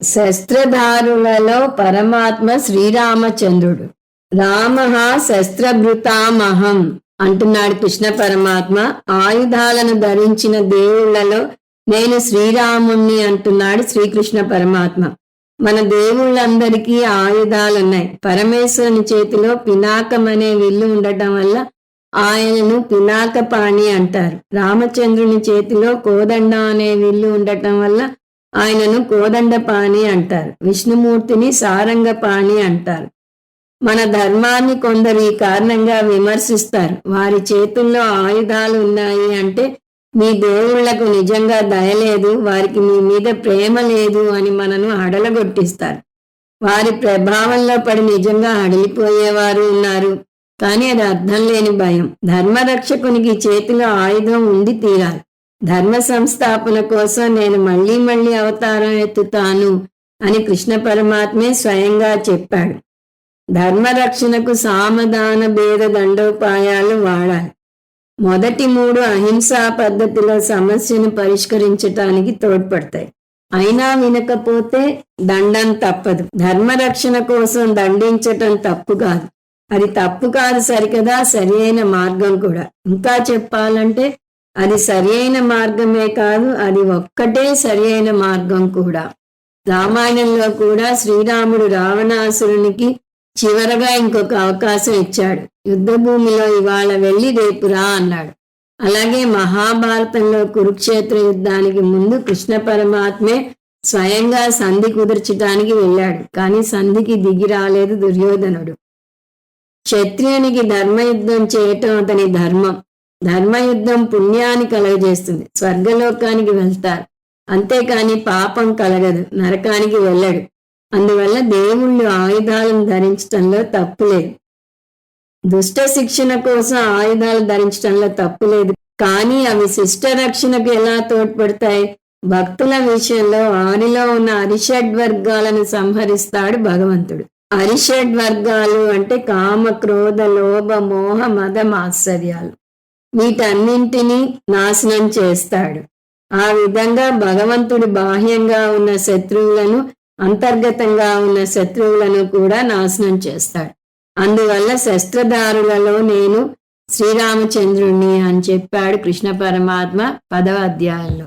శస్త్రధారులలో పరమాత్మ శ్రీరామచంద్రుడు. రామ శస్త్రభృతామహం అంటున్నాడు కృష్ణ పరమాత్మ. ఆయుధాలను ధరించిన దేవుళ్లలో నేను శ్రీరాముణ్ణి అంటున్నాడు శ్రీకృష్ణ పరమాత్మ. మన దేవుళ్ళందరికీ ఆయుధాలున్నాయి. పరమేశ్వరుని చేతిలో పినాకం అనే విల్లు ఉండటం వల్ల ఆయనను పినాకపాణి అంటారు. రామచంద్రుని చేతిలో కోదండ అనే విల్లు ఉండటం వల్ల ఆయనను కోదండపాణి అంటారు. విష్ణుమూర్తిని సారంగపాణి అంటారు. మన ధర్మాన్ని కొందరు ఈ కారణంగా విమర్శిస్తారు. వారి చేతుల్లో ఆయుధాలు ఉన్నాయి అంటే మీ దేవుళ్లకు నిజంగా దయలేదు, వారికి మీ మీద ప్రేమ లేదు అని మనను హడలగొట్టిస్తారు. వారి ప్రభావంలో పడి నిజంగా హడలిపోయేవారు ఉన్నారు. కానీ అది అర్థం లేని భయం. ధర్మరక్షకునికి చేతిలో ఆయుధం ఉండి తీరాలి. ధర్మ సంస్థాపన కోసం నేను మళ్ళీ మళ్ళీ అవతారం ఎత్తుతాను అని కృష్ణ పరమాత్మే స్వయంగా చెప్పాడు. ధర్మరక్షణకు సామధాన భేద దండోపాయాలు వాడాలి. మొదటి 3 అహింసా పద్ధతిలో సమస్యను పరిష్కరించటానికి తోడ్పడతాయి. అయినా వినకపోతే దండం తప్పదు. ధర్మరక్షణ కోసం దండించటం తప్పు కాదు. అది తప్పు కాదు సరికదా, సరి అయిన మార్గం కూడా. ఇంకా చెప్పాలంటే అది సరి అయిన మార్గమే కాదు, అది ఒక్కటే సరి అయిన మార్గం కూడా. రామాయణంలో కూడా శ్రీరాముడు రావణాసురునికి చివరగా ఇంకొక అవకాశం ఇచ్చాడు. యుద్ధ భూమిలో ఇవాళ వెళ్ళి రేపు రా అన్నాడు. అలాగే మహాభారతంలో కురుక్షేత్ర యుద్ధానికి ముందు కృష్ణ పరమాత్మే స్వయంగా సంధి కుదర్చటానికి వెళ్ళాడు. కానీ సంధికి దిగి రాలేదు దుర్యోధనుడు. క్షత్రియునికి ధర్మయుద్ధం చేయటం అతని ధర్మం. ధర్మయుద్ధం పుణ్యాన్ని కలగజేస్తుంది. స్వర్గలోకానికి వెళ్తారు, అంతేకాని పాపం కలగదు, నరకానికి వెళ్ళడు. అందువల్ల దేవుళ్ళు ఆయుధాలను ధరించటంలో తప్పులేదు. దుష్ట శిక్షణ కోసం ఆయుధాలు ధరించటంలో తప్పులేదు. కానీ అవి శిష్ట రక్షణకు ఎలా తోడ్పడతాయి? భక్తుల విషయంలో వారిలో ఉన్న అరిషడ్వర్గాలను సంహరిస్తాడు భగవంతుడు. అరిషడ్వర్గాలు అంటే కామ, క్రోధ, లోభ, మోహ, మద, మాత్సర్యాలు. వీటన్నింటినీ నాశనం చేస్తాడు. ఆ విధంగా భగవంతుడు బాహ్యంగా ఉన్న శత్రువులను, అంతర్గతంగా ఉన్న శత్రువులను కూడా నాశనం చేస్తాడు. అందువల్ల శస్త్రధారులలో నేను శ్రీరామచంద్రుణ్ణి అని చెప్పాడు కృష్ణ పరమాత్మ 10వ అధ్యాయంలో.